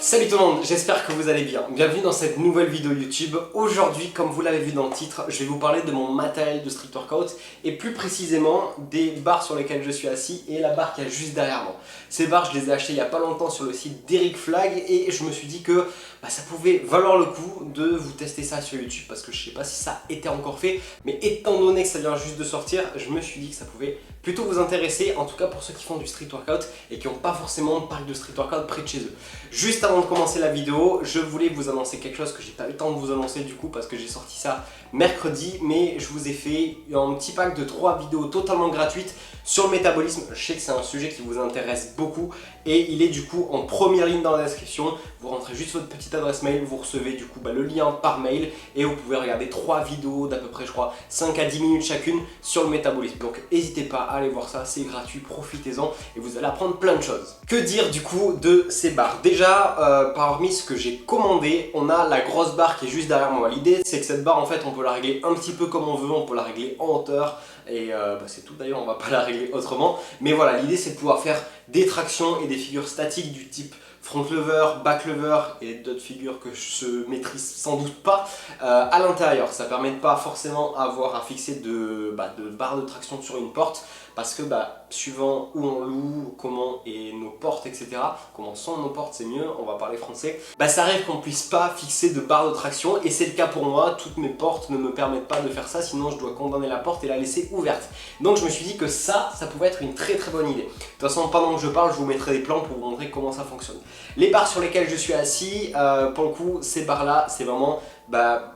Salut tout le monde, j'espère que vous allez bien. Bienvenue dans cette nouvelle vidéo YouTube. Aujourd'hui, comme vous l'avez vu dans le titre, je vais vous parler de mon matériel de street workout et plus précisément des barres sur lesquelles je suis assis et la barre qui est juste derrière moi. Ces barres, je les ai achetées il n'y a pas longtemps sur le site d'Eric Flag et je me suis dit que ça pouvait valoir le coup de vous tester ça sur YouTube parce que je sais pas si ça était encore fait, mais étant donné que ça vient juste de sortir, je me suis dit que ça pouvait plutôt vous intéresser, en tout cas pour ceux qui font du street workout et qui n'ont pas forcément de parc de street workout près de chez eux. Juste avant de commencer la vidéo, je voulais vous annoncer quelque chose que j'ai pas eu le temps de vous annoncer du coup parce que j'ai sorti ça mercredi, mais je vous ai fait un petit pack de 3 vidéos totalement gratuites sur le métabolisme. Je sais que c'est un sujet qui vous intéresse beaucoup et il est du coup en première ligne dans la description. Vous rentrez juste votre petite adresse mail, vous recevez du coup le lien par mail et vous pouvez regarder 3 vidéos d'à peu près je crois 5 à 10 minutes chacune sur le métabolisme. Donc n'hésitez pas à aller voir ça, c'est gratuit, profitez-en et vous allez apprendre plein de choses. Que dire du coup de ces barres? Déjà parmi ce que j'ai commandé, on a la grosse barre qui est juste derrière moi. L'idée c'est que cette barre en fait on peut la régler un petit peu comme on veut, on peut la régler en hauteur et c'est tout d'ailleurs, on va pas la régler autrement. Mais voilà, l'idée c'est de pouvoir faire des tractions et des figures statiques du type front lever, back lever et d'autres figures que je maîtrise sans doute pas à l'intérieur. Ça permet de pas forcément avoir à fixer de barre de traction sur une porte parce que suivant où on loue, comment est nos portes, etc. Comment sont nos portes, c'est mieux, on va parler français. Ça arrive qu'on puisse pas fixer de barre de traction et c'est le cas pour moi. Toutes mes portes ne me permettent pas de faire ça, sinon je dois condamner la porte et la laisser ouverte. Donc je me suis dit que ça pouvait être une très très bonne idée. De toute façon, pendant que je parle, je vous mettrai des plans pour vous montrer comment ça fonctionne. Les barres sur lesquelles je suis assis, pour le coup, ces barres là, c'est vraiment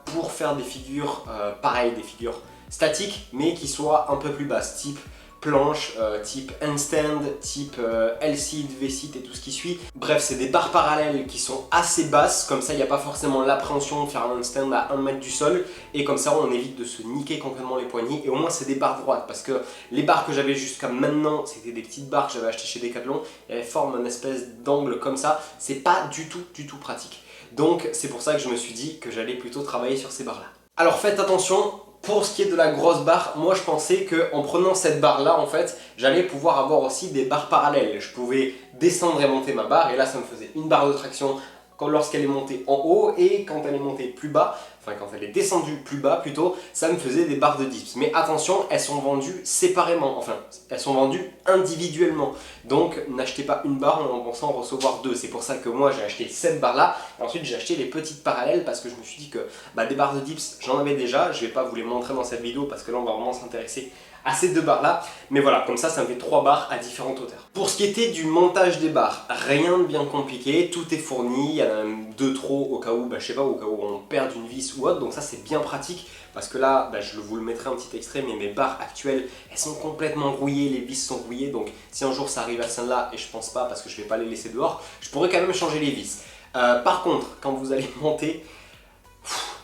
pour faire des figures pareilles, des figures statiques, mais qui soient un peu plus basses, type planche, type handstand, type L-sit, V-sit et tout ce qui suit. Bref, c'est des barres parallèles qui sont assez basses, comme ça il n'y a pas forcément l'appréhension de faire un handstand à 1 mètre du sol et comme ça on évite de se niquer complètement les poignets et au moins c'est des barres droites parce que les barres que j'avais jusqu'à maintenant c'était des petites barres que j'avais achetées chez Decathlon et elles forment une espèce d'angle comme ça, c'est pas du tout pratique. Donc c'est pour ça que je me suis dit que j'allais plutôt travailler sur ces barres là. Alors faites attention. Pour ce qui est de la grosse barre, moi je pensais qu'en prenant cette barre là en fait, j'allais pouvoir avoir aussi des barres parallèles. Je pouvais descendre et monter ma barre et là ça me faisait une barre de traction lorsqu'elle est montée en haut et quand elle est montée plus bas, enfin quand elle est descendue plus bas plutôt, ça me faisait des barres de dips. Mais attention, elles sont vendues séparément, enfin elles sont vendues individuellement. Donc n'achetez pas une barre en pensant recevoir deux. C'est pour ça que moi j'ai acheté cette barre là et ensuite j'ai acheté les petites parallèles parce que je me suis dit que des barres de dips j'en avais déjà. Je vais pas vous les montrer dans cette vidéo parce que là on va vraiment s'intéresser à ces deux barres là, mais voilà, comme ça me fait 3 barres à différentes hauteurs. Pour ce qui était du montage des barres, rien de bien compliqué, tout est fourni, il y en a même 2 trop au cas où, je sais pas, au cas où on perd une vis ou autre, donc ça c'est bien pratique parce que là, je vous le mettrai un petit extrait, mais mes barres actuelles, elles sont complètement rouillées, les vis sont rouillées, donc si un jour ça arrive à celle-là, et je pense pas parce que je vais pas les laisser dehors, je pourrais quand même changer les vis. Par contre, quand vous allez monter,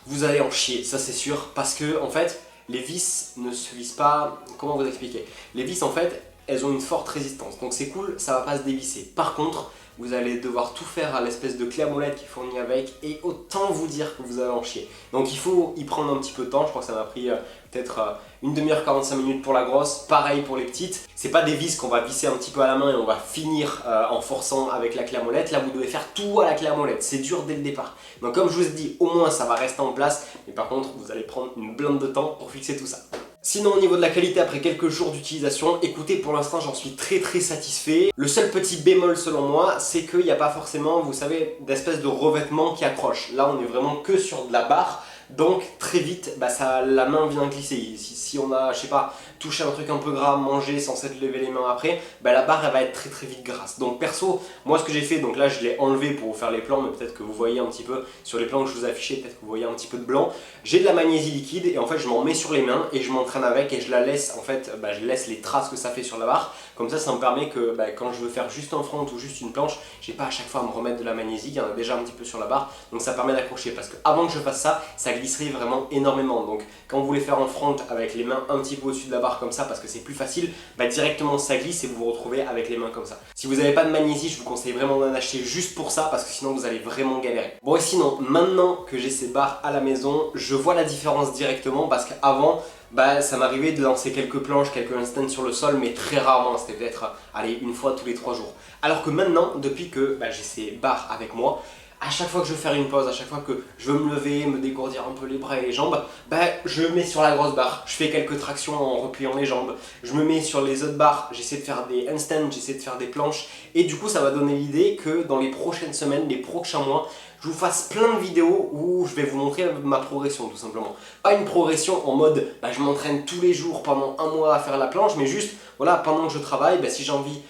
vous allez en chier, ça c'est sûr, parce que en fait, les vis ne se vissent pas, comment vous expliquer? Les vis en fait, elles ont une forte résistance, donc c'est cool, ça va pas se dévisser. Par contre, vous allez devoir tout faire à l'espèce de clé à molette qui est fournie avec et autant vous dire que vous allez en chier. Donc il faut y prendre un petit peu de temps, je crois que ça m'a pris peut-être une demi-heure 45 minutes pour la grosse, pareil pour les petites. C'est pas des vis qu'on va visser un petit peu à la main et on va finir en forçant avec la clé à molette. Là vous devez faire tout à la clé à molette, c'est dur dès le départ. Donc comme je vous ai dit, au moins ça va rester en place, mais par contre vous allez prendre une blinde de temps pour fixer tout ça. Sinon au niveau de la qualité après quelques jours d'utilisation, écoutez, pour l'instant j'en suis très satisfait. Le seul petit bémol selon moi, c'est qu'il n'y a pas forcément, vous savez, d'espèce de revêtement qui accroche. Là on est vraiment que sur de la barre, donc très vite la main vient glisser. Si on a, je sais pas, touché un truc un peu gras, mangé sans s'être levé les mains après, la barre elle va être très vite grasse. Donc perso, moi ce que j'ai fait, donc là je l'ai enlevé pour vous faire les plans, mais peut-être que vous voyez un petit peu sur les plans que je vous ai affichés, peut-être que vous voyez un petit peu de blanc. J'ai de la magnésie liquide et en fait je m'en mets sur les mains et je m'entraîne avec et je la laisse, en fait je laisse les traces que ça fait sur la barre. Comme ça me permet que quand je veux faire juste un front ou juste une planche, j'ai pas à chaque fois à me remettre de la magnésie, il y en a déjà un petit peu sur la barre, donc ça permet d'accrocher. Parce que avant que je fasse ça, ça glisserait vraiment énormément. Donc quand vous voulez faire un front avec les mains un petit peu au-dessus de la barre comme ça, parce que c'est plus facile, directement ça glisse et vous vous retrouvez avec les mains comme ça. Si vous n'avez pas de magnésie, je vous conseille vraiment d'en acheter juste pour ça, parce que sinon vous allez vraiment galérer. Bon, et sinon, maintenant que j'ai ces barres à la maison, je vois la différence directement, parce qu'avant, ça m'arrivait de lancer quelques planches, quelques handstands sur le sol, mais très rarement, c'était peut-être une fois tous les 3 jours. Alors que maintenant, depuis que j'ai ces barres avec moi, à chaque fois que je veux faire une pause, à chaque fois que je veux me lever, me dégourdir un peu les bras et les jambes, je mets sur la grosse barre, je fais quelques tractions en repliant les jambes, je me mets sur les autres barres, j'essaie de faire des handstands, j'essaie de faire des planches, et du coup ça va donner l'idée que dans les prochaines semaines, les prochains mois, je vous fasse plein de vidéos où je vais vous montrer ma progression tout simplement. Pas une progression en mode je m'entraîne tous les jours pendant un mois à faire la planche, mais juste voilà, pendant que je travaille, si j'ai envie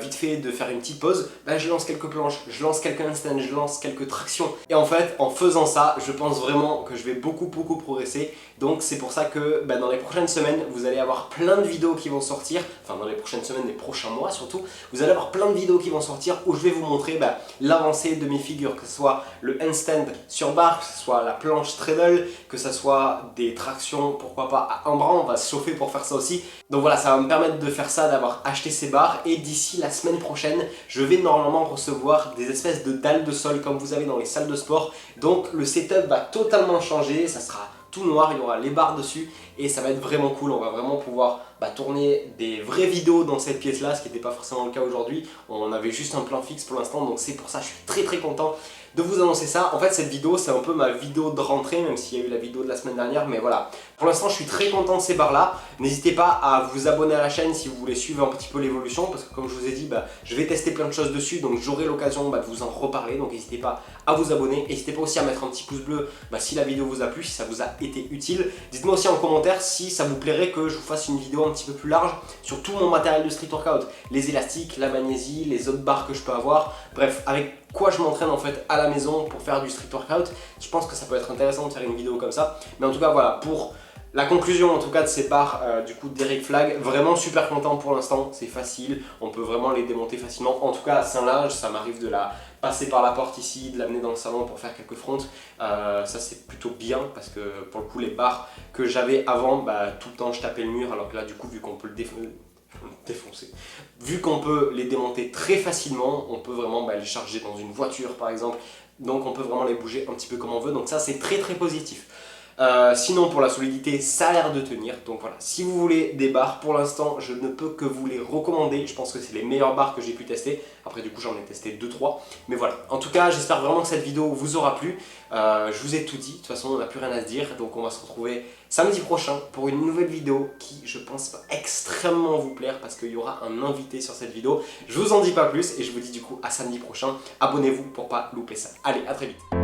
vite fait de faire une petite pause, je lance quelques planches, je lance quelques handstands, je lance quelques tractions. Et en fait, en faisant ça, je pense vraiment que je vais beaucoup progresser. Donc c'est pour ça que dans les prochaines semaines, vous allez avoir plein de vidéos qui vont sortir, enfin dans les prochaines semaines, les prochains mois surtout, vous allez avoir plein de vidéos qui vont sortir où je vais vous montrer l'avancée de mes figures, que ce soit le handstand sur barre, que ce soit la planche straddle, que ce soit des tractions, pourquoi pas à un bras, on va se chauffer pour faire ça aussi. Donc voilà, ça va me permettre de faire ça, d'avoir acheté ces barres, et d'ici la semaine prochaine, je vais normalement recevoir des espèces de dalles de sol comme vous avez dans les salles de sport. Donc le setup va totalement changer, ça sera tout noir, il y aura les barres dessus et ça va être vraiment cool. On va vraiment pouvoir tourner des vraies vidéos dans cette pièce là, ce qui n'était pas forcément le cas aujourd'hui. On avait juste un plan fixe pour l'instant, donc c'est pour ça que je suis très content de vous annoncer ça. En fait cette vidéo c'est un peu ma vidéo de rentrée, même s'il y a eu la vidéo de la semaine dernière, mais voilà. Pour l'instant je suis très content de ces barres là. N'hésitez pas à vous abonner à la chaîne si vous voulez suivre un petit peu l'évolution, parce que comme je vous ai dit, je vais tester plein de choses dessus, donc j'aurai l'occasion de vous en reparler, donc n'hésitez pas à vous abonner. N'hésitez pas aussi à mettre un petit pouce bleu si la vidéo vous a plu, si ça vous a été utile. Dites-moi aussi en commentaire si ça vous plairait que je vous fasse une vidéo un petit peu plus large sur tout mon matériel de street workout, les élastiques, la magnésie, les autres barres que je peux avoir, bref, avec quoi je m'entraîne en fait à la maison pour faire du street workout. Je pense que ça peut être intéressant de faire une vidéo comme ça, mais en tout cas voilà, pour la conclusion en tout cas de ces barres du coup d'Eric Flag, vraiment super content pour l'instant, c'est facile, on peut vraiment les démonter facilement. En tout cas à Saint-Lage, ça m'arrive de la passer par la porte ici, de l'amener dans le salon pour faire quelques fronts. Ça c'est plutôt bien parce que pour le coup les barres que j'avais avant, tout le temps je tapais le mur, alors que là du coup vu qu'on peut le défoncer. Vu qu'on peut les démonter très facilement, on peut vraiment les charger dans une voiture par exemple, donc on peut vraiment les bouger un petit peu comme on veut, donc ça c'est très positif. Sinon pour la solidité ça a l'air de tenir, donc voilà, si vous voulez des barres, pour l'instant je ne peux que vous les recommander. Je pense que c'est les meilleures barres que j'ai pu tester, après du coup j'en ai testé 2-3, mais voilà, en tout cas j'espère vraiment que cette vidéo vous aura plu. Je vous ai tout dit, de toute façon on n'a plus rien à se dire, donc on va se retrouver samedi prochain pour une nouvelle vidéo qui je pense va extrêmement vous plaire parce qu'il y aura un invité sur cette vidéo. Je vous en dis pas plus et je vous dis du coup à samedi prochain, abonnez-vous pour pas louper ça. Allez, à très vite.